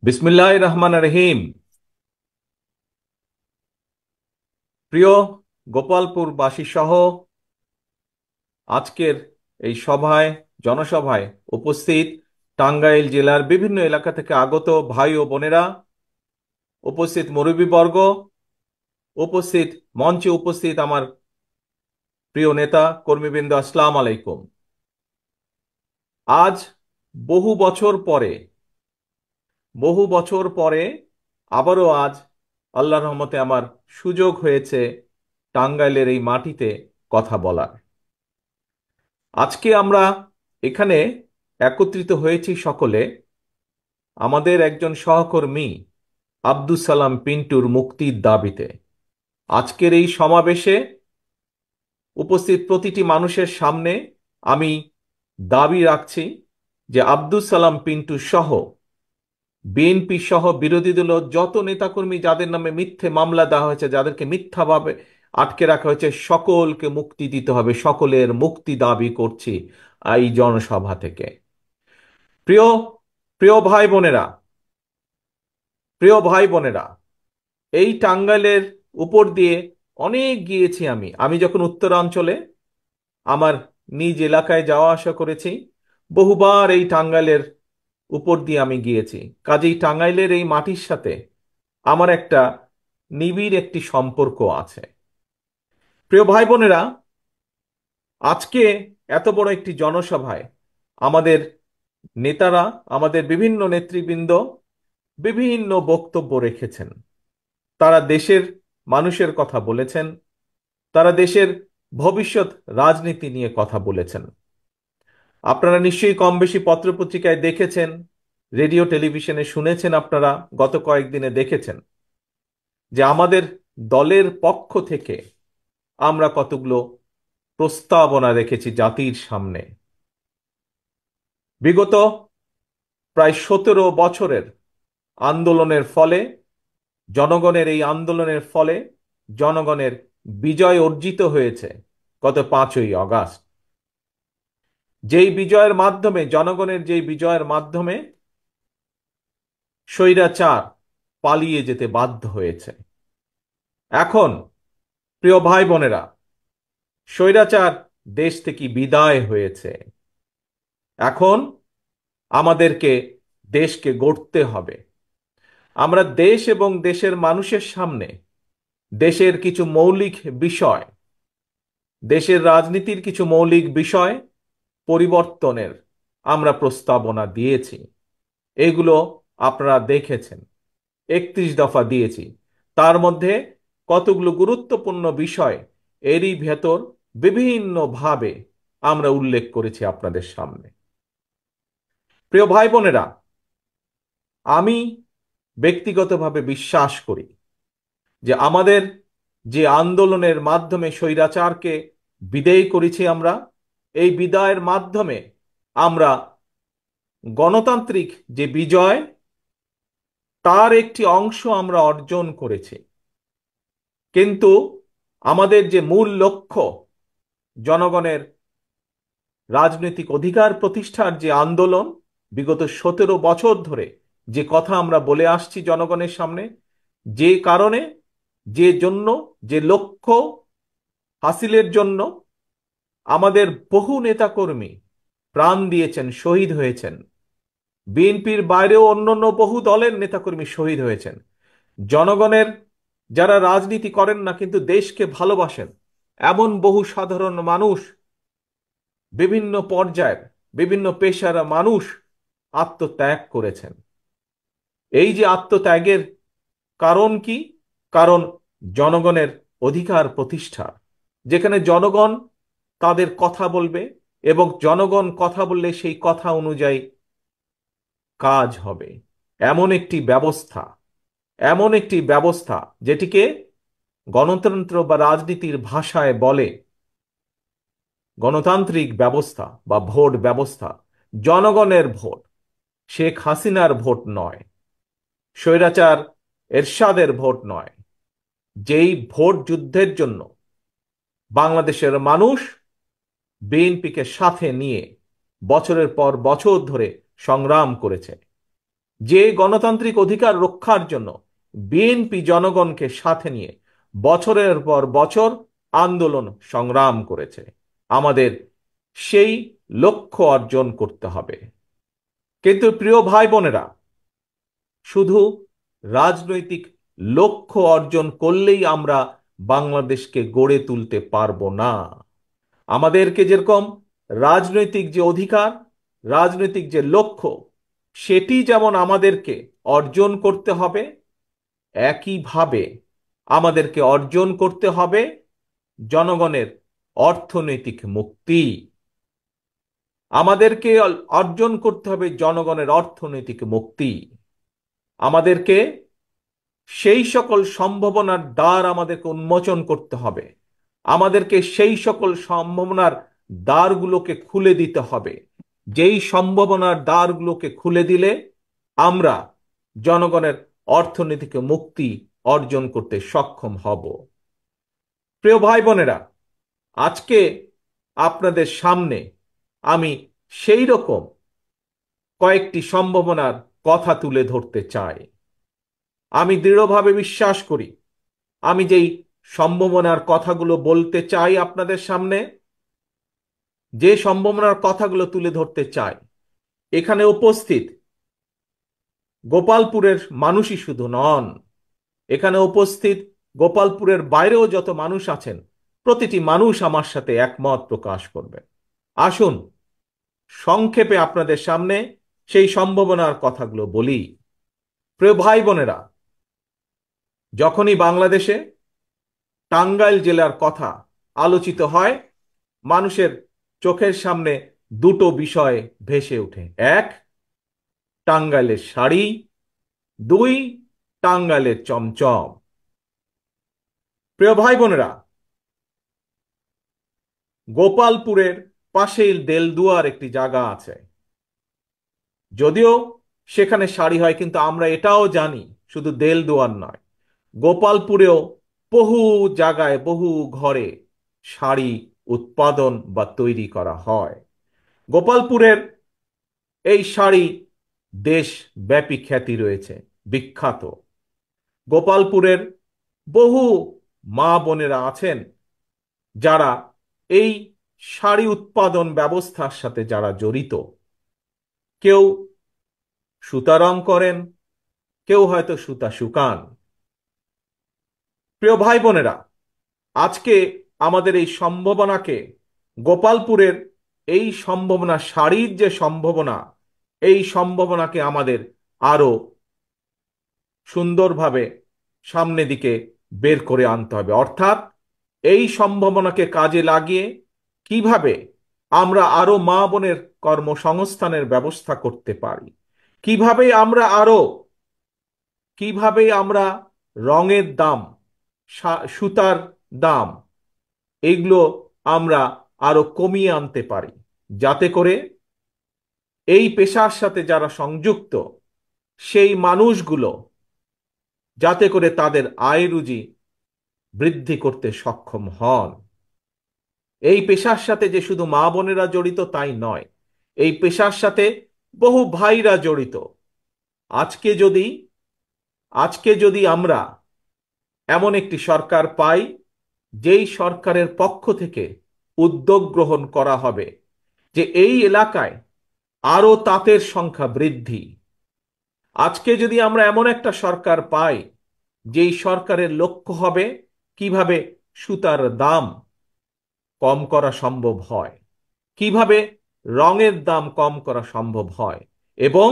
বিসমিল্লাহির রহমানির রহিম। প্রিয় গোপালপুরবাসী সহ আজকের এই জনসভায় উপস্থিত টাঙ্গাইল জেলার বিভিন্ন এলাকা থেকে আগত ভাই ও বোনেরা, উপস্থিত মুরব্বীবর্গ, উপস্থিত মঞ্চে উপস্থিত আমার প্রিয় নেতা কর্মীবৃন্দ, আসসালামু আলাইকুম। আজ বহু বছর পরে বহু বছর পরে আবারও আজ আল্লাহর রহমতে আমার সুযোগ হয়েছে টাঙ্গাইলের এই মাটিতে কথা বলার। আজকে আমরা এখানে একত্রিত হয়েছি সকলে আমাদের একজন সহকর্মী আব্দুস সালাম পিন্টুর মুক্তির দাবিতে। আজকের এই সমাবেশে উপস্থিত প্রতিটি মানুষের সামনে আমি দাবি রাখছি যে আব্দুস সালাম পিন্টু সহ বিএনপি সহ বিরোধী দল যত নেতাকর্মী যাদের নামে মিথ্যে মামলা দেওয়া হয়েছে, যাদেরকে মিথ্যাভাবে আটকে রাখা হয়েছে, সকলকে মুক্তি দিতে হবে। সকলের মুক্তি দাবি করছি এই জনসভা থেকে। প্রিয় প্রিয় ভাই বোনেরা, প্রিয় ভাই বোনেরা, এই টাঙ্গাইলের উপর দিয়ে অনেক গিয়েছি আমি। আমি যখন উত্তরাঞ্চলে আমার নিজ এলাকায় যাওয়া আসা করেছি, বহুবার এই টাঙ্গাইলের উপর দিয়ে আমি গিয়েছি। কাজেই টাঙ্গাইলের এই মাটির সাথে আমার একটা নিবিড় একটি সম্পর্ক আছে। প্রিয় ভাই বোনেরা, আজকে এত বড় একটি জনসভায় আমাদের নেতারা, আমাদের বিভিন্ন নেতৃবৃন্দ বিভিন্ন বক্তব্য রেখেছেন। তারা দেশের মানুষের কথা বলেছেন, তারা দেশের ভবিষ্যৎ রাজনীতি নিয়ে কথা বলেছেন। আপনারা নিশ্চয়ই কম বেশি পত্রপত্রিকায় দেখেছেন, রেডিও টেলিভিশনে শুনেছেন, আপনারা গত কয়েকদিনে দেখেছেন যে আমাদের দলের পক্ষ থেকে আমরা কতগুলো প্রস্তাবনা রেখেছি জাতির সামনে। বিগত প্রায় 17 বছরের আন্দোলনের ফলে, জনগণের এই আন্দোলনের ফলে জনগণের বিজয় অর্জিত হয়েছে গত 5ই আগস্ট। জনগণের যেই বিজয়ের মাধ্যমে স্বৈরাচার পালিয়ে যেতে বাধ্য হয়েছে। এখন প্রিয় ভাই বোনেরা, স্বৈরাচার দেশ থেকে বিদায় হয়েছে। এখন আমাদেরকে দেশকে গড়তে হবে। আমরা দেশ এবং দেশের মানুষের সামনে দেশের কিছু মৌলিক বিষয়, দেশের রাজনীতির কিছু মৌলিক বিষয় পরিবর্তনের আমরা প্রস্তাবনা দিয়েছি। এগুলো আপনারা দেখেছেন, 31 দফা দিয়েছি। তার মধ্যে কতগুলো গুরুত্বপূর্ণ বিষয় এরই ভেতর বিভিন্নভাবে আমরা উল্লেখ করেছি আপনাদের সামনে। প্রিয় ভাই বোনেরা, আমি ব্যক্তিগতভাবে বিশ্বাস করি যে আমাদের যে আন্দোলনের মাধ্যমে স্বৈরাচারকে বিদেয় করেছি আমরা, এই বিদায়ের মাধ্যমে আমরা গণতান্ত্রিক যে বিজয়, তার একটি অংশ আমরা অর্জন করেছি। কিন্তু আমাদের যে মূল লক্ষ্য, জনগণের রাজনৈতিক অধিকার প্রতিষ্ঠার যে আন্দোলন, বিগত 17 বছর ধরে যে কথা আমরা বলে আসছি জনগণের সামনে, যে কারণে, যে জন্য, যে লক্ষ্য হাসিলের জন্য আমাদের বহু নেতাকর্মী প্রাণ দিয়েছেন, শহীদ হয়েছেন। বিএনপির বাইরেও অন্যান্য বহু দলের নেতাকর্মী শহীদ হয়েছেন। জনগণের, যারা রাজনীতি করেন না কিন্তু দেশকে ভালোবাসেন, এমন বহু সাধারণ মানুষ, বিভিন্ন পর্যায়ের বিভিন্ন পেশার মানুষ আত্মত্যাগ করেছেন। এই যে আত্মত্যাগের কারণ কি? কারণ জনগণের অধিকার প্রতিষ্ঠা, যেখানে জনগণ তাদের কথা বলবে এবং জনগণ কথা বললে সেই কথা অনুযায়ী কাজ হবে। এমন একটি ব্যবস্থা, এমন একটি ব্যবস্থা যেটিকে গণতন্ত্র বা রাজনীতির ভাষায় বলে গণতান্ত্রিক ব্যবস্থা বা ভোট ব্যবস্থা। জনগণের ভোট, শেখ হাসিনার ভোট নয়, স্বৈরাচার এরশাদের ভোট নয়। যেই ভোট যুদ্ধের জন্য বাংলাদেশের মানুষ বিএনপিকে সাথে নিয়ে বছরের পর বছর ধরে সংগ্রাম করেছে, যে গণতান্ত্রিক অধিকার রক্ষার জন্য বিএনপি জনগণকে সাথে নিয়ে বছরের পর বছর আন্দোলন সংগ্রাম করেছে। আমাদের সেই লক্ষ্য অর্জন করতে হবে। কিন্তু প্রিয় ভাই বোনেরা, শুধু রাজনৈতিক লক্ষ্য অর্জন করলেই আমরা বাংলাদেশকে গড়ে তুলতে পারবো না। আমাদেরকে যেরকম রাজনৈতিক যে অধিকার, রাজনৈতিক যে লক্ষ্য, সেটি যেমন আমাদেরকে অর্জন করতে হবে, একইভাবে আমাদেরকে অর্জন করতে হবে জনগণের অর্থনৈতিক মুক্তি। আমাদেরকে অর্জন করতে হবে জনগণের অর্থনৈতিক মুক্তি। আমাদেরকে সেই সকল সম্ভাবনার দ্বার আমাদেরকে উন্মোচন করতে হবে। আমাদেরকে সেই সকল সম্ভাবনার দ্বারগুলোকে খুলে দিতে হবে, যেই সম্ভাবনার দ্বারগুলোকে খুলে দিলে আমরা জনগণের অর্থনৈতিক মুক্তি অর্জন করতে সক্ষম হব। প্রিয় ভাই বোনেরা, আজকে আপনাদের সামনে আমি সেই রকম কয়েকটি সম্ভাবনার কথা তুলে ধরতে চাই। আমি দৃঢ়ভাবে বিশ্বাস করি, আমি যেই সম্ভাবনার কথাগুলো বলতে চাই আপনাদের সামনে, যে সম্ভাবনার কথাগুলো তুলে ধরতে চাই, এখানে উপস্থিত গোপালপুরের মানুষই শুধু নন, এখানে উপস্থিত গোপালপুরের বাইরেও যত মানুষ আছেন, প্রতিটি মানুষ আমার সাথে একমত প্রকাশ করবে। আসুন সংক্ষেপে আপনাদের সামনে সেই সম্ভাবনার কথাগুলো বলি। প্রিয় ভাই বোনেরা, যখনই বাংলাদেশে টাঙ্গাইল জেলার কথা আলোচিত হয়, মানুষের চোখের সামনে দুটো বিষয় ভেসে ওঠে। এক, টাঙ্গাইলের শাড়ি। দুই, টাঙ্গাইলের চমচম। প্রিয় ভাই বোনেরা, গোপালপুরের পাশেই দেলদুয়ার একটি জায়গা আছে। যদিও সেখানে শাড়ি হয়, কিন্তু আমরা এটাও জানি শুধু দেলদুয়ার নয়, গোপালপুরেও বহু জায়গায় বহু ঘরে শাড়ি উৎপাদন বা তৈরি করা হয়। গোপালপুরের এই শাড়ি দেশব্যাপী খ্যাতি রয়েছে, বিখ্যাত। গোপালপুরের বহু মা বোনেরা আছেন যারা এই শাড়ি উৎপাদন ব্যবস্থার সাথে যারা জড়িত। কেউ সুতা রং করেন, কেউ হয়তো সুতা শুকান। প্রিয় ভাই বোনেরা, আজকে আমাদের এই সম্ভাবনাকে, গোপালপুরের এই সম্ভাবনা, শাড়ির যে সম্ভাবনা, এই সম্ভাবনাকে আমাদের আরো সুন্দরভাবে সামনে দিকে বের করে আনতে হবে। অর্থাৎ এই সম্ভাবনাকে কাজে লাগিয়ে কিভাবে আমরা আরো মা বোনের কর্মসংস্থানের ব্যবস্থা করতে পারি, কিভাবে আমরা রঙের দাম, সুতার দাম, এগুলো আমরা আরো কমিয়ে আনতে পারি, যাতে করে এই পেশার সাথে যারা সংযুক্ত সেই মানুষগুলো যাতে করে তাদের আয় রুজি বৃদ্ধি করতে সক্ষম হন। এই পেশার সাথে যে শুধু মা বোনেরা জড়িত তাই নয়, এই পেশার সাথে বহু ভাইরা জড়িত। আজকে যদি আজকে যদি আমরা এমন একটি সরকার পাই, যেই সরকারের পক্ষ থেকে উদ্যোগ গ্রহণ করা হবে যে এই এলাকায় আরো তাঁতের সংখ্যা বৃদ্ধি। আজকে যদি আমরা এমন একটা সরকার পাই, যেই সরকারের লক্ষ্য হবে কিভাবে সুতার দাম কম করা সম্ভব হয়, কিভাবে রঙের দাম কম করা সম্ভব হয়, এবং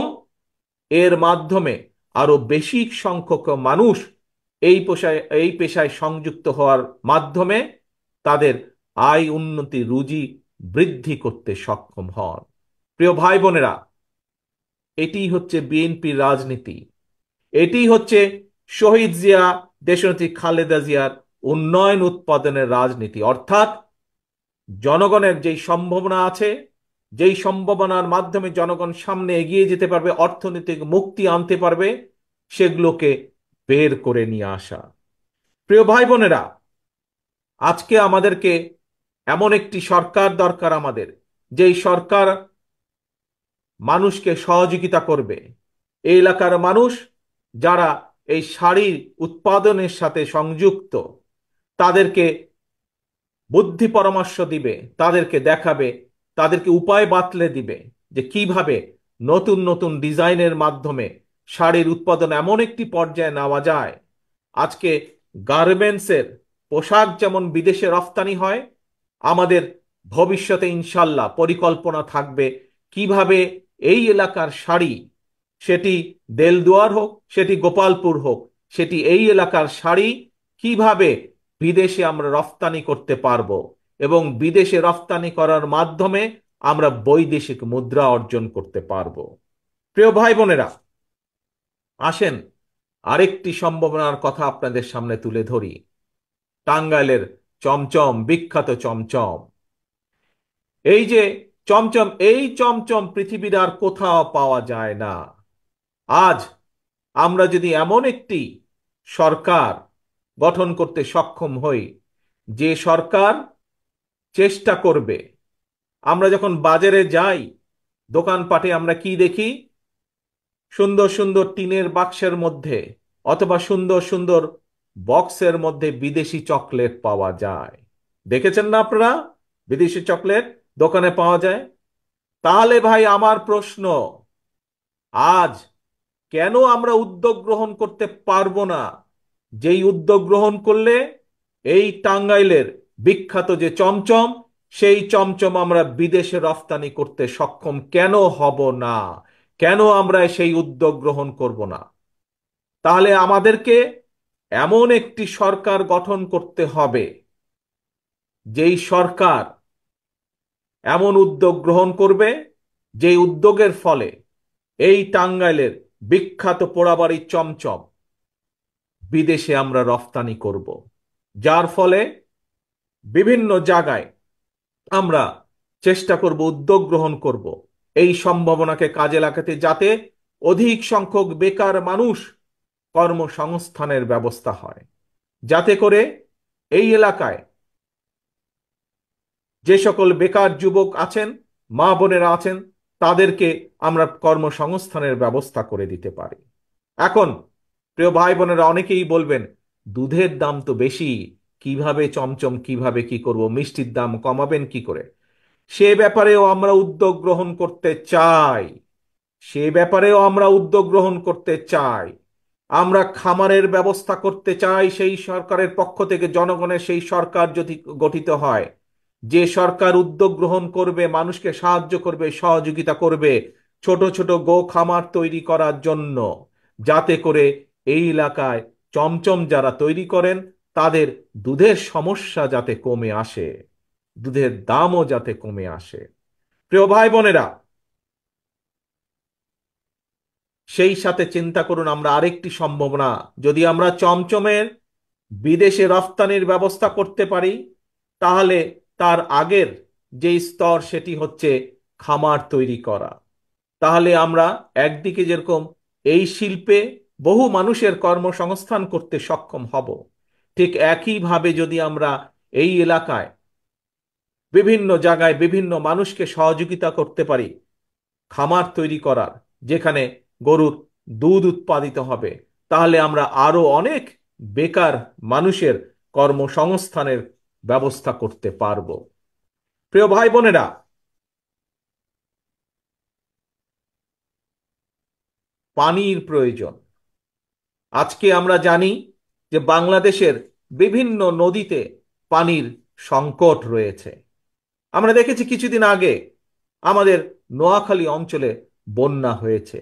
এর মাধ্যমে আরো বেশি সংখ্যক মানুষ এই পেশায় সংযুক্ত হওয়ার মাধ্যমে তাদের আয় উন্নতি, রুজি বৃদ্ধি করতে সক্ষম হন। প্রিয় ভাই বোনেরা, এটি হচ্ছে বিএনপির রাজনীতি। এটি হচ্ছে শহীদ জিয়া, দেশনেত্রী খালেদা জিয়ার উন্নয়ন উৎপাদনের রাজনীতি। অর্থাৎ জনগণের যেই সম্ভাবনা আছে, যেই সম্ভাবনার মাধ্যমে জনগণ সামনে এগিয়ে যেতে পারবে, অর্থনৈতিক মুক্তি আনতে পারবে, সেগুলোকে বের করে নিয়ে আসা। প্রিয় ভাই বোনেরা, আজকে আমাদেরকে এমন একটি সরকার দরকার, আমাদের যেই সরকার মানুষকে সহযোগিতা করবে, এই এলাকার মানুষ যারা এই শাড়ির উৎপাদনের সাথে সংযুক্ত, তাদেরকে বুদ্ধি পরামর্শ দিবে, তাদেরকে দেখাবে, তাদেরকে উপায় বাতলে দিবে যে কিভাবে নতুন নতুন ডিজাইনের মাধ্যমে শাড়ির উৎপাদন এমন একটি পর্যায়ে নেওয়া যায়। আজকে গার্মেন্টসের পোশাক যেমন বিদেশে রফতানি হয়, আমাদের ভবিষ্যতে ইনশাল্লাহ পরিকল্পনা থাকবে কিভাবে এই এলাকার শাড়ি, সেটি দেলদুয়ার হোক, সেটি গোপালপুর হোক, সেটি এই এলাকার শাড়ি কিভাবে বিদেশে আমরা রফতানি করতে পারবো, এবং বিদেশে রফতানি করার মাধ্যমে আমরা বৈদেশিক মুদ্রা অর্জন করতে পারবো। প্রিয় ভাই বোনেরা, আসেন আরেকটি সম্ভাবনার কথা আপনাদের সামনে তুলে ধরি। টাঙ্গাইলের চমচম, বিখ্যাত চমচম। এই যে চমচম, এই চমচম পৃথিবীর আর কোথাও পাওয়া যায় না। আজ আমরা যদি এমন একটি সরকার গঠন করতে সক্ষম হই, যে সরকার চেষ্টা করবে, আমরা যখন বাজারে যাই, দোকানপাটে আমরা কি দেখি? সুন্দর সুন্দর টিনের বাক্সের মধ্যে অথবা সুন্দর সুন্দর বক্সের মধ্যে বিদেশি চকলেট পাওয়া যায়। দেখেছেন না আপনারা? বিদেশি চকলেট দোকানে পাওয়া যায়। তাহলে ভাই আমার প্রশ্ন, আজ কেন আমরা উদ্যোগ গ্রহণ করতে পারবো না? যেই উদ্যোগ গ্রহণ করলে এই টাঙ্গাইলের বিখ্যাত যে চমচম, সেই চমচম আমরা বিদেশে রফতানি করতে সক্ষম কেন হব না? কেন আমরা সেই উদ্যোগ গ্রহণ করব না? তাহলে আমাদেরকে এমন একটি সরকার গঠন করতে হবে, যেই সরকার এমন উদ্যোগ গ্রহণ করবে, যেই উদ্যোগের ফলে এই টাঙ্গাইলের বিখ্যাত পোড়াবাড়ির চমচম বিদেশে আমরা রফতানি করব, যার ফলে বিভিন্ন জায়গায় আমরা চেষ্টা করব, উদ্যোগ গ্রহণ করব এই সম্ভাবনাকে কাজে লাগাতে, যাতে অধিক সংখ্যক বেকার মানুষ কর্মসংস্থানের ব্যবস্থা হয়, যাতে করে এই এলাকায় যে সকল বেকার যুবক আছেন, মা বোনেরা আছেন, তাদেরকে আমরা কর্মসংস্থানের ব্যবস্থা করে দিতে পারি। এখন প্রিয় ভাই বোনেরা, অনেকেই বলবেন দুধের দাম তো বেশি, কিভাবে চমচম, কিভাবে কি করব, মিষ্টির দাম কমাবেন কি করে? সে ব্যাপারেও আমরা উদ্যোগ গ্রহণ করতে চাই। সে ব্যাপারেও আমরা উদ্যোগ গ্রহণ করতে চাই। আমরা খামারের ব্যবস্থা করতে চাই সেই সরকারের পক্ষ থেকে। জনগণের সেই সরকার যদি গঠিত হয়, যে সরকার উদ্যোগ গ্রহণ করবে, মানুষকে সাহায্য করবে, সহযোগিতা করবে ছোট ছোট গো খামার তৈরি করার জন্য, যাতে করে এই এলাকায় চমচম যারা তৈরি করেন তাদের দুধের সমস্যা যাতে কমে আসে, দুধের দামও যাতে কমে আসে। প্রিয় ভাই বোনেরা, সেই সাথে চিন্তা করুন আমরা আরেকটি সম্ভাবনা, যদি আমরা চমচমের বিদেশে রফতানির ব্যবস্থা করতে পারি, তাহলে তার আগের যে স্তর সেটি হচ্ছে খামার তৈরি করা। তাহলে আমরা একদিকে যেরকম এই শিল্পে বহু মানুষের কর্মসংস্থান করতে সক্ষম হব, ঠিক একইভাবে যদি আমরা এই এলাকায় বিভিন্ন জায়গায় বিভিন্ন মানুষকে সহযোগিতা করতে পারি খামার তৈরি করার, যেখানে গরুর দুধ উৎপাদিত হবে, তাহলে আমরা আরো অনেক বেকার মানুষের কর্মসংস্থানের ব্যবস্থা করতে পারব। প্রিয় ভাই বোনেরা, পানির প্রয়োজন। আজকে আমরা জানি যে বাংলাদেশের বিভিন্ন নদীতে পানির সংকট রয়েছে। আমরা দেখেছি কিছুদিন আগে আমাদের নোয়াখালী অঞ্চলে বন্যা হয়েছে।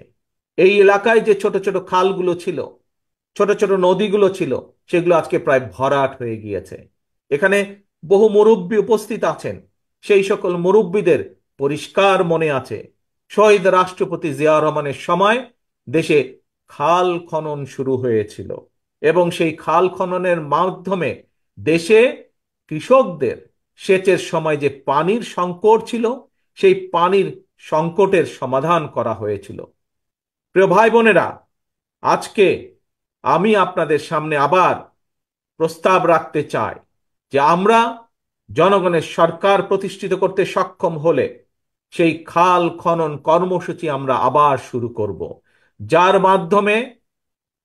এই এলাকায় যে ছোট ছোট খালগুলো ছিল, ছোট ছোট নদীগুলো ছিল, সেগুলো আজকে প্রায় ভরাট হয়ে গিয়েছে। এখানে বহু মুরব্বী উপস্থিত আছেন। সেই সকল মুরব্বীদের পরিষ্কার মনে আছে, শহীদ রাষ্ট্রপতি জিয়া রহমানের সময় দেশে খাল খনন শুরু হয়েছিল, এবং সেই খাল খননের মাধ্যমে দেশে কৃষকদের সেচের সময় যে পানির সংকট ছিল, সেই পানির সংকটের সমাধান করা হয়েছিল। প্রিয় ভাই বোনেরা, আজকে আমি আপনাদের সামনে আবার প্রস্তাব রাখতে চাই যে আমরা জনগণের সরকার প্রতিষ্ঠিত করতে সক্ষম হলে সেই খাল খনন কর্মসূচি আমরা আবার শুরু করব, যার মাধ্যমে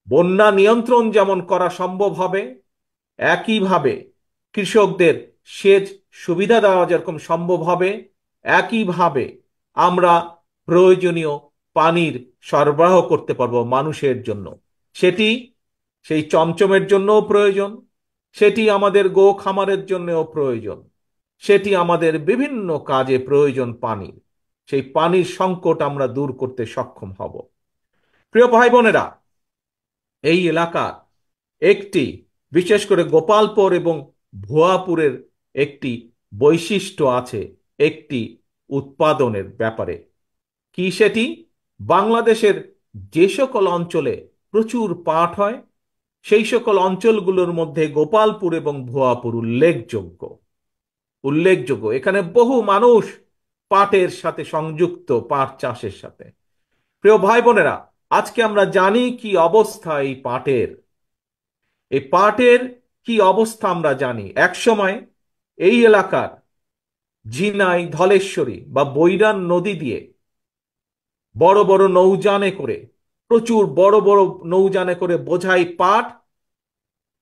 বন্যা নিয়ন্ত্রণ যেমন করা সম্ভব হবে, একইভাবে কৃষকদের সেচ সুবিধা দেওয়া যেরকম সম্ভব হবে, একইভাবে আমরা প্রয়োজনীয় পানির সরবরাহ করতে পারবো মানুষের জন্য। সেটি সেই চমচমের জন্যও প্রয়োজন, সেটি আমাদের গো খামারের জন্যও প্রয়োজন, সেটি আমাদের বিভিন্ন কাজে প্রয়োজন পানির। সেই পানির সংকট আমরা দূর করতে সক্ষম হব। প্রিয় ভাই বোনেরা, এই এলাকার একটি, বিশেষ করে গোপালপুর এবং ভুয়াপুরের একটি বৈশিষ্ট্য আছে একটি উৎপাদনের ব্যাপারে। কি সেটি? বাংলাদেশের যে সকল অঞ্চলে প্রচুর পাট হয়, সেই সকল অঞ্চলগুলোর মধ্যে গোপালপুর এবং ভুয়াপুর উল্লেখযোগ্য। উল্লেখযোগ্য, এখানে বহু মানুষ পাটের সাথে সংযুক্ত, পাট চাষের সাথে। প্রিয় ভাই বোনেরা, আজকে আমরা জানি কি অবস্থা এই পাটের। এই পাটের কি অবস্থা আমরা জানি। একসময় এই এলাকার ঝিনাই, ধলেশ্বরী বা বৈরান নদী দিয়ে বড় বড় নৌযানে করে, প্রচুর বড় বড় নৌযানে করে বোঝাই পাট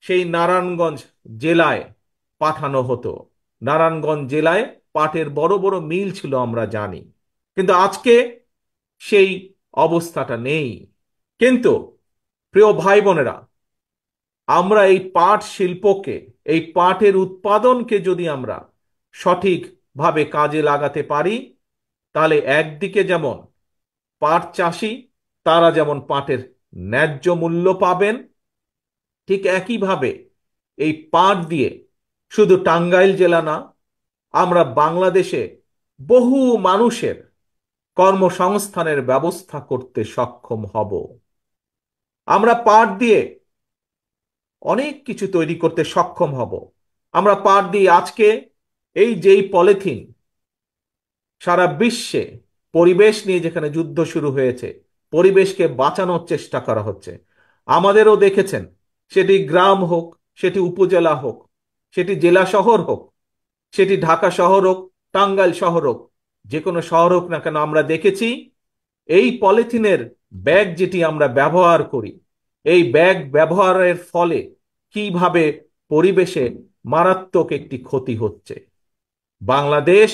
সেই নারায়ণগঞ্জ জেলায় পাঠানো হতো। নারায়ণগঞ্জ জেলায় পাটের বড় বড় মিল ছিল আমরা জানি। কিন্তু আজকে সেই অবস্থাটা নেই। কিন্তু প্রিয় ভাই বোনেরা, আমরা এই পাট শিল্পকে, এই পাটের উৎপাদনকে যদি আমরা সঠিকভাবে কাজে লাগাতে পারি, তাহলে একদিকে যেমন পাট চাষি তারা যেমন পাটের ন্যায্য মূল্য পাবেন, ঠিক একইভাবে এই পাট দিয়ে শুধু টাঙ্গাইল জেলা না, আমরা বাংলাদেশে বহু মানুষের কর্মসংস্থানের ব্যবস্থা করতে সক্ষম হব। আমরা পাট দিয়ে অনেক কিছু তৈরি করতে সক্ষম হব। আমরা পাট দিয়ে আজকে এই যেই পলিথিন, সারা বিশ্বে পরিবেশ নিয়ে যেখানে যুদ্ধ শুরু হয়েছে, পরিবেশকে বাঁচানোর চেষ্টা করা হচ্ছে। আমাদেরও দেখেছেন, সেটি গ্রাম হোক, সেটি উপজেলা হোক, সেটি জেলা শহর হোক, সেটি ঢাকা শহর হোক, টাঙ্গাইল শহর হোক, যে কোনো শহর হোক না কেন, আমরা দেখেছি এই পলিথিনের ব্যাগ যেটি আমরা ব্যবহার করি, এই ব্যাগ ব্যবহারের ফলে কিভাবে পরিবেশে মারাত্মক একটি ক্ষতি হচ্ছে। বাংলাদেশ,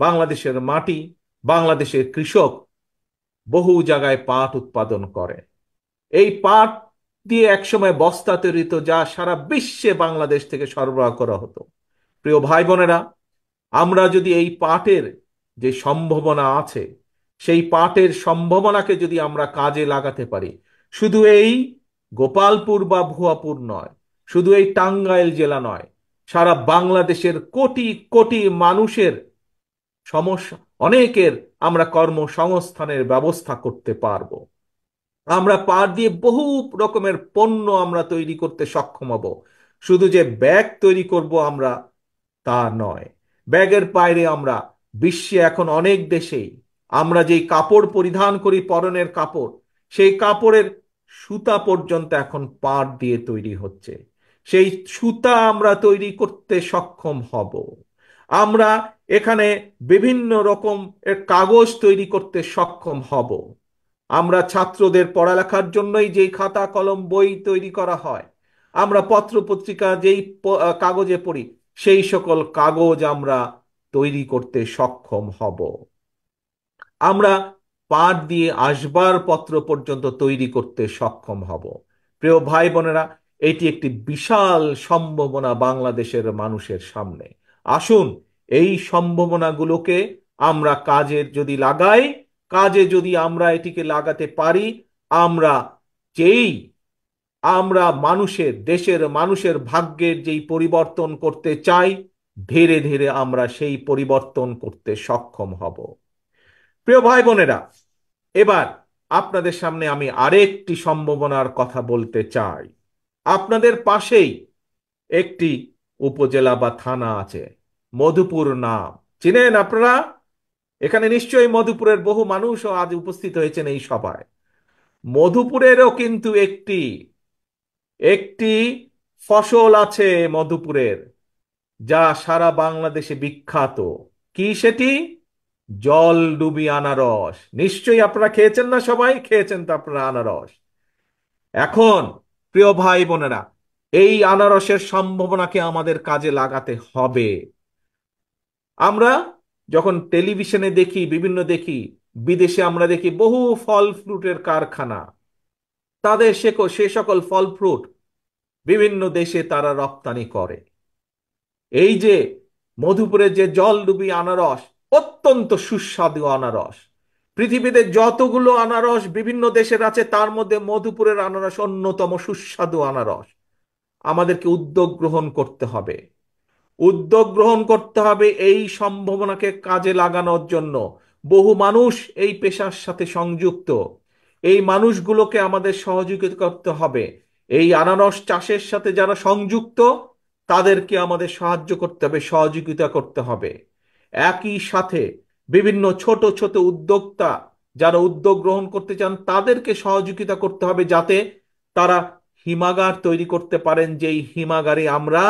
বাংলাদেশের মাটি, বাংলাদেশের কৃষক বহু জায়গায় পাট উৎপাদন করে। এই পাট দিয়ে একসময় বস্তা তৈরি হতো, যা সারা বিশ্বে বাংলাদেশ থেকে সরবরাহ করা হতো। প্রিয় ভাই বোনেরা, আমরা যদি এই পাটের যে সম্ভাবনা আছে, সেই পাটের সম্ভাবনাকে যদি আমরা কাজে লাগাতে পারি, শুধু এই গোপালপুর বা ভুয়াপুর নয়, শুধু এই টাঙ্গাইল জেলা নয়, সারা বাংলাদেশের কোটি কোটি মানুষের সমস্যা, অনেকের আমরা কর্মসংস্থানের ব্যবস্থা করতে পারবো। আমরা পাট দিয়ে বহু রকমের পণ্য আমরা তৈরি করতে সক্ষম হব। শুধু যে ব্যাগ তৈরি করব আমরা, তা নয়। ব্যাগের বাইরে আমরা বিশ্বে এখন অনেক দেশেই আমরা যেই কাপড় পরিধান করি, পরনের কাপড়, সেই কাপড়ের সুতা পর্যন্ত এখন পাট দিয়ে তৈরি হচ্ছে। সেই সুতা আমরা তৈরি করতে সক্ষম হব। আমরা এখানে বিভিন্ন রকম কাগজ তৈরি করতে সক্ষম হব। আমরা ছাত্রদের পড়ালেখার জন্যই যেই খাতা কলম বই তৈরি করা হয়, আমরা পত্র পত্রিকা যেই কাগজে পড়ি, সেই সকল কাগজ আমরা তৈরি করতে সক্ষম হব। আমরা পাট দিয়ে আসবাবপত্র পর্যন্ত তৈরি করতে সক্ষম হব। প্রিয় ভাই বোনেরা, এটি একটি বিশাল সম্ভাবনা বাংলাদেশের মানুষের সামনে। আসুন এই সম্ভাবনাগুলোকে আমরা কাজে যদি লাগাই, কাজে যদি আমরা এটিকে লাগাতে পারি, আমরা যেই আমরা মানুষের, দেশের মানুষের ভাগ্যের যেই পরিবর্তন করতে চাই, ধীরে ধীরে আমরা সেই পরিবর্তন করতে সক্ষম হব। প্রিয় ভাই বোনেরা, এবার আপনাদের সামনে আমি আরেকটি সম্ভাবনার কথা বলতে চাই। আপনাদের পাশেই একটি উপজেলা বা থানা আছে, মধুপুর নাম। চিনেন আপনারা? এখানে নিশ্চয়ই মধুপুরের বহু মানুষও আজ উপস্থিত হয়েছেন এই সভায়। মধুপুরেরও কিন্তু একটি একটি ফসল আছে মধুপুরের, যা সারা বাংলাদেশে বিখ্যাত। কি সেটি? জল ডুবি আনারস নিশ্চয়ই আপনারা খেয়েছেন, না সবাই খেয়েছেন তো আপনারা আনারস। এখন প্রিয় ভাই বোনেরা, এই আনারসের সম্ভাবনাকে আমাদের কাজে লাগাতে হবে। আমরা যখন টেলিভিশনে দেখি, বিভিন্ন দেখি, বিদেশে আমরা দেখি বহু ফল ফ্রুটের কারখানা, তাদের সে সকল ফল ফ্রুট বিভিন্ন দেশে তারা রপ্তানি করে। এই যে মধুপুরের যে জলডুবি আনারস, অত্যন্ত সুস্বাদু আনারস। পৃথিবীতে যতগুলো আনারস বিভিন্ন দেশের আছে তার মধ্যে মধুপুরের আনারস অন্যতম সুস্বাদু আনারস। আমাদেরকে উদ্যোগ গ্রহণ করতে হবে, উদ্যোগ গ্রহণ করতে হবে এই সম্ভাবনাকে কাজে লাগানোর জন্য। বহু মানুষ এই পেশার সাথে সংযুক্ত, এই মানুষগুলোকে আমাদের সহযোগিতা করতে হবে। এই আনারস চাষের সাথে যারা সংযুক্ত তাদেরকে আমাদের সাহায্য করতে হবে, সহযোগিতা করতে হবে। একই সাথে বিভিন্ন ছোট ছোট উদ্যোক্তা যারা উদ্যোগ গ্রহণ করতে চান তাদেরকে সহযোগিতা করতে হবে, যাতে তারা হিমাগার তৈরি করতে পারেন, যেই হিমাগারে আমরা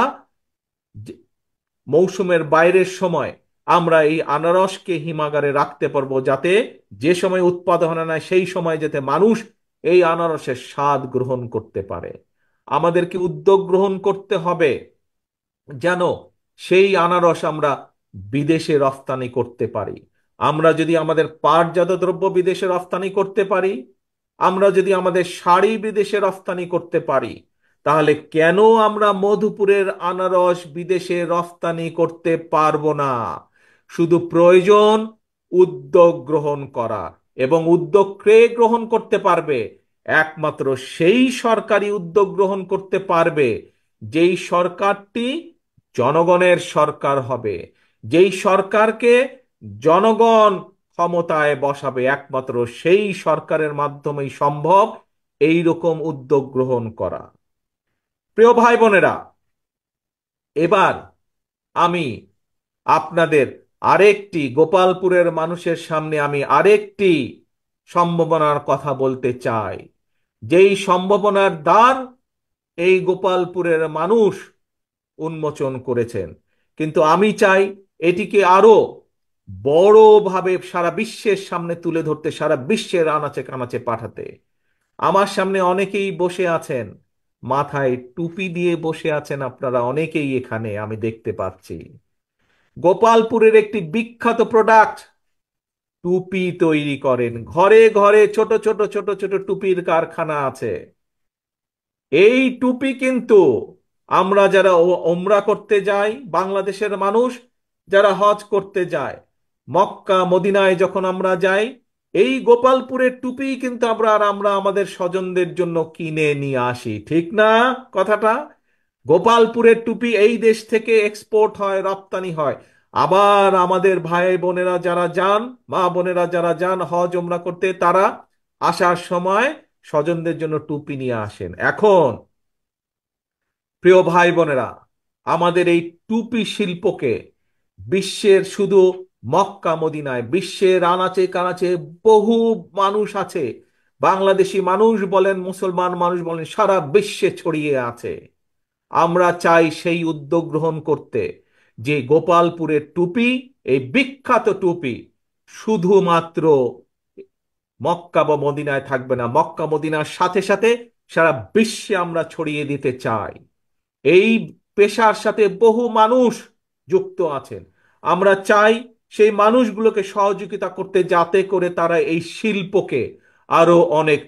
মৌসুমের বাইরের সময় আমরা এই আনারসকে হিমাগারে রাখতে পারবো, যাতে যে সময় উৎপাদন হয় না সেই সময় যাতে মানুষ এই আনারসের স্বাদ গ্রহণ করতে পারে। আমাদেরকে উদ্যোগ গ্রহণ করতে হবে যেন সেই আনারস আমরা বিদেশে রফতানি করতে পারি। আমরা যদি আমাদের পাটজাত দ্রব্য বিদেশে রফতানি করতে পারি, আমরা যদি আমাদের শাড়ি বিদেশে রফতানি করতে পারি, তাহলে কেন আমরা মধুপুরের আনারস বিদেশে রফতানি করতে পারবো না? শুধু প্রয়োজন উদ্যোগ গ্রহণ করা। এবং উদ্যোগ কে গ্রহণ করতে পারবে? একমাত্র সেই সরকারি উদ্যোগ গ্রহণ করতে পারবে যেই সরকারটি জনগণের সরকার হবে, যেই সরকারকে জনগণ ক্ষমতায় বসাবে। একমাত্র সেই সরকারের মাধ্যমেই সম্ভব এই রকম উদ্যোগ গ্রহণ করা। প্রিয় ভাই বোনেরা, এবার আমি আপনাদের আরেকটি গোপালপুরের মানুষের সামনে আমি আরেকটি সম্ভাবনার কথা বলতে চাই, যেই সম্ভাবনার দ্বার এই গোপালপুরের মানুষ উন্মোচন করেছেন। কিন্তু আমি চাই এটিকে আরো বড়ভাবে সারা বিশ্বের সামনে তুলে ধরতে, সারা বিশ্বের আনাচে কানাচে পাঠাতে। আমার সামনে অনেকেই বসে আছেন, মাথায় টুপি দিয়ে বসে আছেন, আপনারা অনেকেই এখানে আমি দেখতে পাচ্ছি। গোপালপুরের একটি বিখ্যাত প্রোডাক্ট, টুপি তৈরি করেন। ঘরে ঘরে ছোট ছোট ছোট ছোট টুপির কারখানা আছে। এই টুপি কিন্তু আমরা যারা ওমরা করতে যাই, বাংলাদেশের মানুষ যারা হজ করতে যায়, মক্কা মদিনায় যখন আমরা যাই, এই গোপালপুরের টুপি কিন্তু আমরা আমাদের স্বজনদের জন্য কিনে নিয়ে আসি, ঠিক না কথাটা? গোপালপুরের টুপি এই দেশ থেকে এক্সপোর্ট হয়, রপ্তানি হয়। আবার আমাদের ভাই বোনেরা যারা যান, মা বোনেরা যারা যান হজ ওমরা করতে, তারা আসার সময় স্বজনদের জন্য টুপি নিয়ে আসেন। এখন প্রিয় ভাই বোনেরা, আমাদের এই টুপি শিল্পকে বিশ্বের, শুধু মক্কা মদিনায়, বিশ্বের আনাচে কানাচে বহু মানুষ আছে, বাংলাদেশি মানুষ বলেন, মুসলমান মানুষ বলেন, সারা বিশ্বে ছড়িয়ে আছে। আমরা চাই সেই উদ্যোগ গ্রহণ করতে যে গোপালপুরের টুপি, এই বিখ্যাত টুপি শুধুমাত্র মক্কা বা মদিনায় থাকবে না, মক্কা মদিনার সাথে সাথে সারা বিশ্বে আমরা ছড়িয়ে দিতে চাই। এই পেশার সাথে বহু মানুষ যুক্ত আছেন। আমরা চাই সেই মানুষগুলোকে সহযোগিতা করতে, যাতে করে তারা এই শিল্পকে আরো অনেক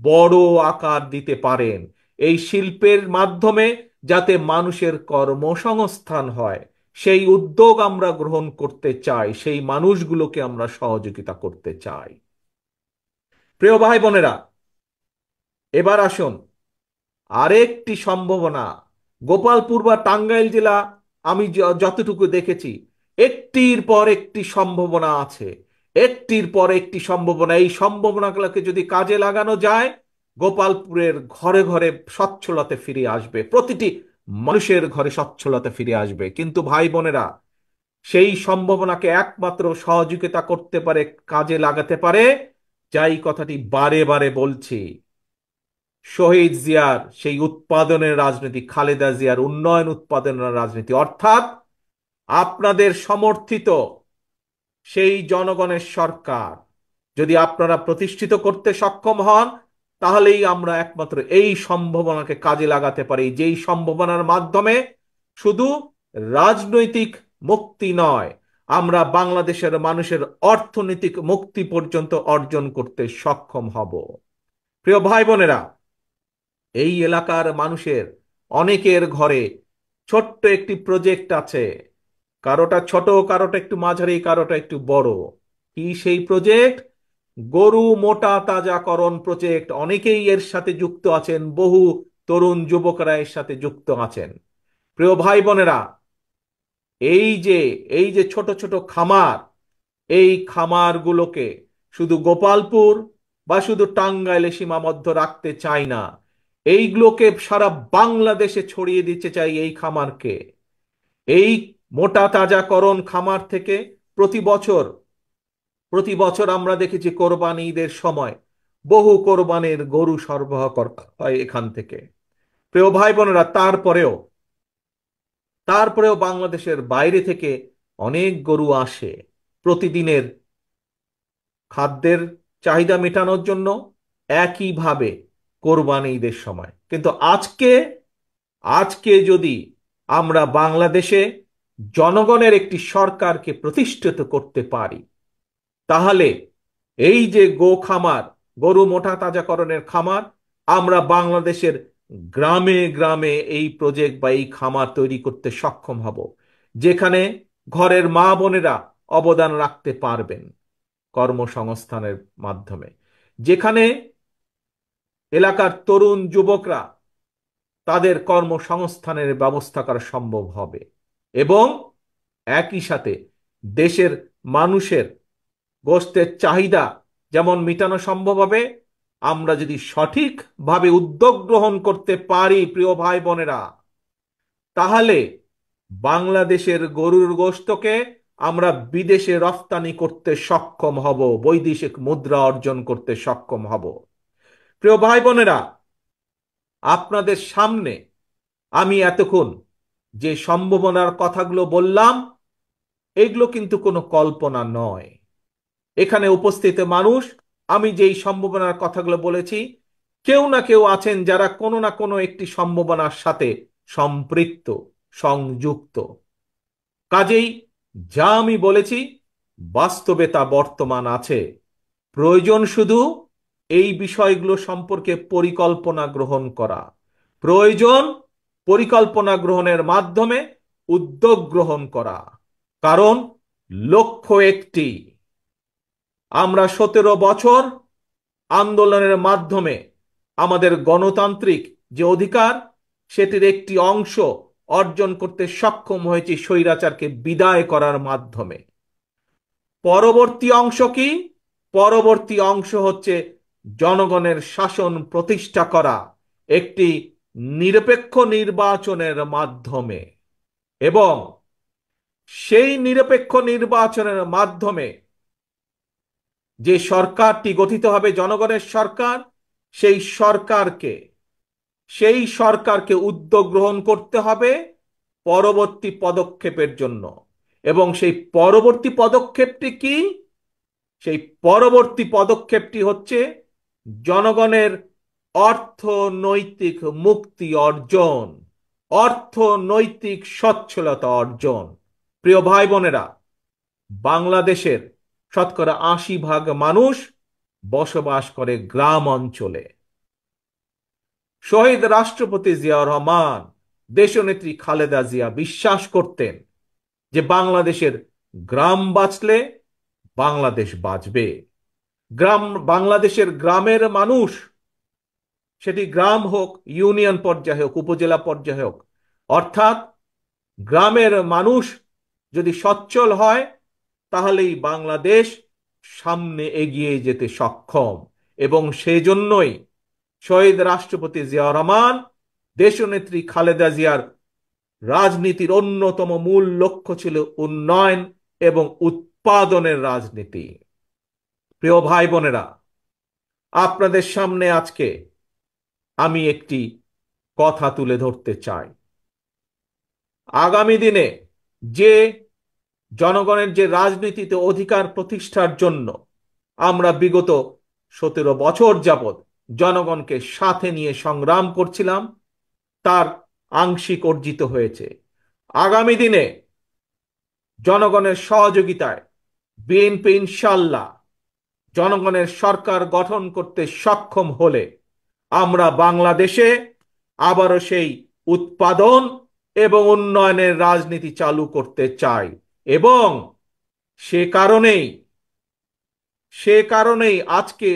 বড় আকার দিতে পারেন। এই শিল্পের মাধ্যমে যাতে মানুষের কর্মসংস্থান হয়, সেই উদ্যোগ আমরা গ্রহণ করতে চাই, সেই মানুষগুলোকে আমরা সহযোগিতা করতে চাই। প্রিয় ভাই বোনেরা, এবার আসুন আরেকটি সম্ভাবনা। গোপালপুর বা টাঙ্গাইল জেলা, আমি যতটুকু দেখেছি, একটির পর একটি সম্ভাবনা আছে, একটির পর একটি সম্ভাবনা। এই সম্ভাবনাগুলোকে যদি কাজে লাগানো যায়, গোপালপুরের ঘরে ঘরে সচ্ছলতা ফিরে আসবে, প্রতিটি মানুষের ঘরে সচ্ছলতা ফিরে আসবে। কিন্তু ভাই বোনেরা, সেই সম্ভাবনাকে একমাত্র সহযোগিতা করতে পারে, কাজে লাগাতে পারে, যাই কথাটি বারে বারে বলছি, শহীদ জিয়ার সেই উৎপাদনের রাজনীতি, খালেদা জিয়ার উন্নয়ন উৎপাদনের রাজনীতি, অর্থাৎ আপনাদের সমর্থিত সেই জনগণের সরকার যদি আপনারা প্রতিষ্ঠিত করতে সক্ষম হন, তাহলেই আমরা একমাত্র এই সম্ভাবনাকে কাজে লাগাতে পারি, যেই সম্ভাবনার মাধ্যমে শুধু রাজনৈতিক মুক্তি নয়, আমরা বাংলাদেশের মানুষের অর্থনৈতিক মুক্তি পর্যন্ত অর্জন করতে সক্ষম হব। প্রিয় ভাই বোনেরা, এই এলাকার মানুষের অনেকের ঘরে ছোট্ট একটি প্রজেক্ট আছে, কারোটা ছোট, কারোটা একটু মাঝারি, কারোটা একটু বড়। কি সেই প্রজেক্ট? গরু মোটা তাজাকরণ প্রজেক্ট। অনেকেই এর সাথে যুক্ত আছেন, বহু তরুণ যুবকরা এর সাথে যুক্ত আছেন। প্রিয় ভাই বোনেরা, এই যে এই যে ছোট ছোট খামার, এই খামারগুলোকে শুধু গোপালপুর বা শুধু টাঙ্গাইলে সীমাবদ্ধ রাখতে চাই না, এইগুলোকে সারা বাংলাদেশে ছড়িয়ে দিতে চাই এই খামারকে। এই মোটা তাজাকরণ খামার থেকে প্রতি বছর প্রতি বছর আমরা দেখেছি কোরবানি ঈদের সময় বহু কোরবানির গরু সরবরাহ করা হয় এখান থেকে। প্রিয় ভাই বোনেরা, তারপরেও বাংলাদেশের বাইরে থেকে অনেক গরু আসে প্রতিদিনের খাদ্যের চাহিদা মেটানোর জন্য, একইভাবে কোরবানি ঈদের সময়। কিন্তু আজকে আজকে যদি আমরা বাংলাদেশে জনগণের একটি সরকারকে প্রতিষ্ঠিত করতে পারি, তাহলে এই যে খামার, গরু মোটা তাজাকরণের খামার, আমরা বাংলাদেশের গ্রামে গ্রামে এই প্রজেক্ট বা এই খামার তৈরি করতে সক্ষম হব, যেখানে ঘরের মা বোনেরা অবদান রাখতে পারবেন কর্মসংস্থানের মাধ্যমে, যেখানে এলাকার তরুণ যুবকরা তাদের কর্মসংস্থানের ব্যবস্থা করা সম্ভব হবে, এবং একই সাথে দেশের মানুষের গোশতের চাহিদা যেমন মেটানো সম্ভব হবে। আমরা যদি সঠিকভাবে উদ্যোগ গ্রহণ করতে পারি, প্রিয় ভাই বোনেরা, তাহলে বাংলাদেশের গরুর গোশতকে আমরা বিদেশে রফতানি করতে সক্ষম হব, বৈদেশিক মুদ্রা অর্জন করতে সক্ষম হব। প্রিয় ভাই বোনেরা, আপনাদের সামনে আমি এতক্ষণ যে সম্ভাবনার কথাগুলো বললাম, এগুলো কিন্তু কোনো কল্পনা নয়। এখানে উপস্থিত মানুষ, আমি যেই সম্ভাবনার কথাগুলো বলেছি, কেউ না কেউ আছেন যারা কোনো না কোনো একটি সম্ভাবনার সাথে সম্পৃক্ত, সংযুক্ত। কাজেই যা আমি বলেছি বাস্তবে তা বর্তমান আছে। প্রয়োজন শুধু এই বিষয়গুলো সম্পর্কে পরিকল্পনা গ্রহণ করা, প্রয়োজন পরিকল্পনা গ্রহণের মাধ্যমে উদ্যোগ গ্রহণ করা। কারণ লক্ষ্য একটি, আমরা 17 বছর আন্দোলনের মাধ্যমে আমাদের গণতান্ত্রিক যে অধিকার, সেটির একটি অংশ অর্জন করতে সক্ষম হয়েছি স্বৈরাচারকে বিদায় করার মাধ্যমে। পরবর্তী অংশ কি? পরবর্তী অংশ হচ্ছে জনগণের শাসন প্রতিষ্ঠা করা একটি নিরপেক্ষ নির্বাচনের মাধ্যমে, এবং সেই নিরপেক্ষ নির্বাচনের মাধ্যমে যে সরকারটি গঠিত হবে জনগণের সরকার, সেই সরকারকে সেই সরকারকে উদ্যোগ গ্রহণ করতে হবে পরবর্তী পদক্ষেপের জন্য। এবং সেই পরবর্তী পদক্ষেপটি কি? সেই পরবর্তী পদক্ষেপটি হচ্ছে জনগণের অর্থনৈতিক মুক্তি অর্জন, অর্থনৈতিক সচ্ছলতা অর্জন। প্রিয় ভাই বোনেরা, বাংলাদেশের 80% মানুষ বসবাস করে গ্রাম অঞ্চলে। শহীদ রাষ্ট্রপতি জিয়াউর রহমান, দেশনেত্রী খালেদা জিয়া বিশ্বাস করতেন যে বাংলাদেশের গ্রাম বাঁচলে বাংলাদেশ বাঁচবে। বাংলাদেশের গ্রামের মানুষ, সেটি গ্রাম হোক, ইউনিয়ন পর্যায়ে হোক, উপজেলা পর্যায়ে হোক, অর্থাৎ গ্রামের মানুষ যদি সচ্ছল হয়, তাহলেই বাংলাদেশ সামনে এগিয়ে যেতে সক্ষম। এবং সেজন্যই শহীদ রাষ্ট্রপতি জিয়াউর রহমান, দেশনেত্রী খালেদা জিয়ার রাজনীতির অন্যতম মূল লক্ষ্য ছিল উন্নয়ন এবং উৎপাদনের রাজনীতি। প্রিয় ভাই বোনেরা, আপনাদের সামনে আজকে আমি একটি কথা তুলে ধরতে চাই। আগামী দিনে যে জনগণের যে রাজনীতিতে অধিকার প্রতিষ্ঠার জন্য আমরা বিগত 17 বছর যাবৎ জনগণকে সাথে নিয়ে সংগ্রাম করছিলাম, তার আংশিক অর্জিত হয়েছে। আগামী দিনে জনগণের সহযোগিতায় বিএনপি ইনশাল্লাহ জনগণের সরকার গঠন করতে সক্ষম হলে আমরা বাংলাদেশে আবারও সেই উৎপাদন এবং উন্নয়নের রাজনীতি চালু করতে চাই। এবং সে কারণেই সে কারণেই আজকে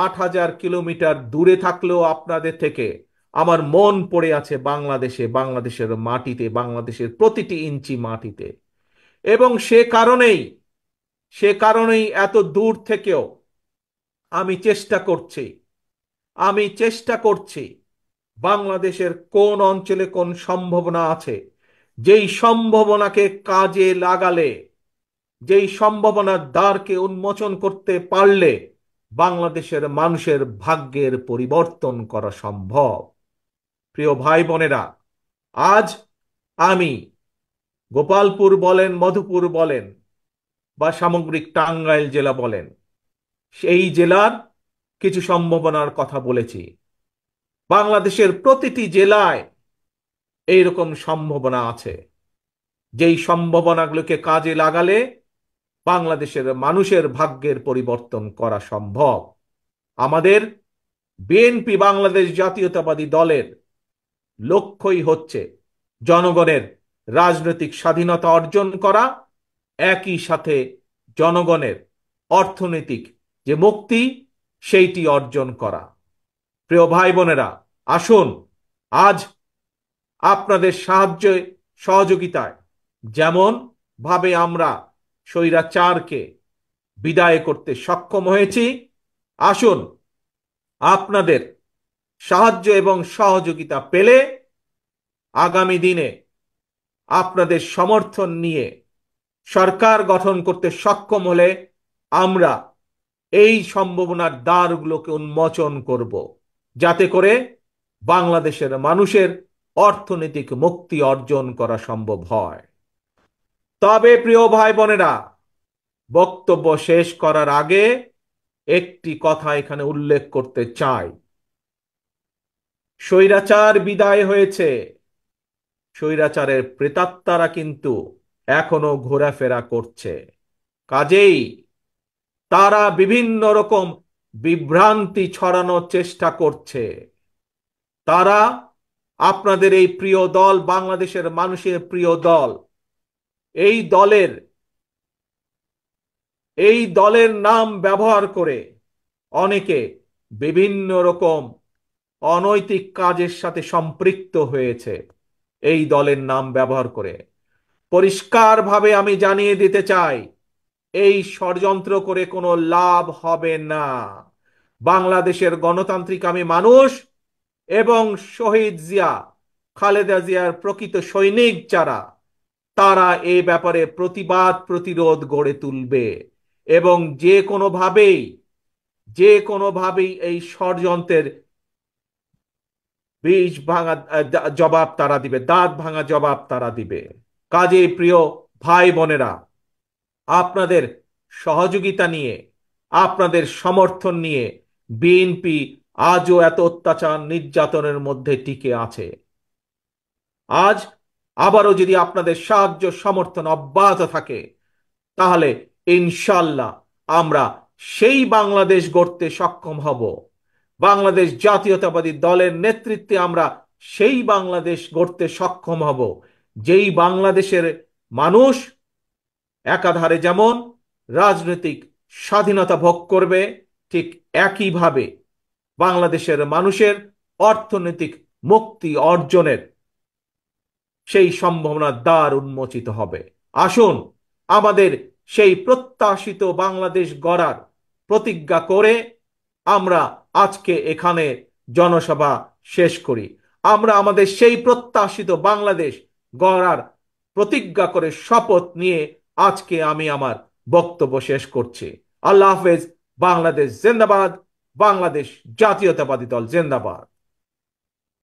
8,000 কিলোমিটার দূরে থাকলেও আপনাদের থেকে আমার মন পড়ে আছে বাংলাদেশে, বাংলাদেশের মাটিতে, বাংলাদেশের প্রতিটি ইঞ্চি মাটিতে। এবং সে কারণেই এত দূর থেকেও আমি চেষ্টা করছি আমি চেষ্টা করছি বাংলাদেশের কোন অঞ্চলে কোন সম্ভাবনা আছে, যেই সম্ভাবনাকে কাজে লাগালে, যেই সম্ভাবনার দ্বারকে উন্মোচন করতে পারলে বাংলাদেশের মানুষের ভাগ্যের পরিবর্তন করা সম্ভব। প্রিয় ভাই বোনেরা, আজ আমি গোপালপুর বলেন, মধুপুর বলেন বা সামগ্রিক টাঙ্গাইল জেলা বলেন, সেই জেলার কিছু সম্ভাবনার কথা বলেছি। বাংলাদেশের প্রতিটি জেলায় এইরকম সম্ভাবনা আছে, যেই সম্ভাবনাগুলোকে কাজে লাগালে বাংলাদেশের মানুষের ভাগ্যের পরিবর্তন করা সম্ভব। আমাদের বিএনপি বাংলাদেশ জাতীয়তাবাদী দলের লক্ষ্যই হচ্ছে জনগণের রাজনৈতিক স্বাধীনতা অর্জন করা, একই সাথে জনগণের অর্থনৈতিক যে মুক্তি সেইটি অর্জন করা। প্রিয় ভাই বোনেরা, আসুন আজ আপনাদের সাহায্যে সহযোগিতায় যেমন ভাবে আমরা স্বৈরাচারকে বিদায় করতে সক্ষম হয়েছি, আসুন আপনাদের সাহায্য এবং সহযোগিতা পেলে আগামী দিনে আপনাদের সমর্থন নিয়ে সরকার গঠন করতে সক্ষম হলে আমরা এই সম্ভাবনার দ্বারগুলোকে উন্মোচন করব, যাতে করে বাংলাদেশের মানুষের অর্থনৈতিক মুক্তি অর্জন করা সম্ভব হয়। তবে প্রিয় ভাই বোনেরা, বক্তব্য শেষ করার আগে একটি কথা এখানে উল্লেখ করতে চাই। স্বৈরাচার বিদায় হয়েছে, স্বৈরাচারের প্রেতাত্মারা কিন্তু এখনো ঘোরাফেরা করছে। কাজেই তারা বিভিন্ন রকম বিভ্রান্তি ছড়ানোর চেষ্টা করছে। তারা আপনাদের এই প্রিয় দল, বাংলাদেশের মানুষের প্রিয় দল, এই দলের এই দলের নাম ব্যবহার করে অনেকে বিভিন্ন রকম অনৈতিক কাজের সাথে সম্পৃক্ত হয়েছে। এই দলের নাম ব্যবহার করে পরিষ্কারভাবে আমি জানিয়ে দিতে চাই, এই ষড়যন্ত্র করে কোনো লাভ হবে না। বাংলাদেশের গণতান্ত্রিক আমি মানুষ এবং শহীদ জিয়া, খালেদা জিয়ার প্রকৃত সৈনিক যারা, তারা এ ব্যাপারে প্রতিবাদ প্রতিরোধ গড়ে তুলবে এবং যে কোনোভাবেই এই ষড়যন্ত্রের বীজ ভাঙা জবাব তারা দিবে, দাঁত ভাঙা জবাব তারা দিবে। কাজেই প্রিয় ভাই বোনেরা, আপনাদের সহযোগিতা নিয়ে, আপনাদের সমর্থন নিয়ে বিএনপি আজও এত অত্যাচার নির্যাতনের মধ্যে টিকে আছে। আজ আবারও যদি আপনাদের সাহায্য সমর্থন অব্যাহত থাকে, তাহলে ইনশাল্লাহ আমরা সেই বাংলাদেশ গড়তে সক্ষম হব। বাংলাদেশ জাতীয়তাবাদী দলের নেতৃত্বে আমরা সেই বাংলাদেশ গড়তে সক্ষম হব, যেই বাংলাদেশের মানুষ একাধারে যেমন রাজনৈতিক স্বাধীনতা ভোগ করবে, ঠিক একইভাবে বাংলাদেশের মানুষের অর্থনৈতিক মুক্তি অর্জনের সেই সম্ভাবনার দ্বার উন্মোচিত হবে। আসুন আমাদের সেই প্রত্যাশিত বাংলাদেশ গড়ার প্রতিজ্ঞা করে আমরা আজকে এখানে জনসভা শেষ করি। আমরা আমাদের সেই প্রত্যাশিত বাংলাদেশ গড়ার প্রতিজ্ঞা করে শপথ নিয়ে আজকে আমি আমার বক্তব্য শেষ করছি। আল্লাহ হাফেজ। বাংলাদেশ জিন্দাবাদ। বাংলাদেশ জাতীয়তাবাদী দল জিন্দাবাদ।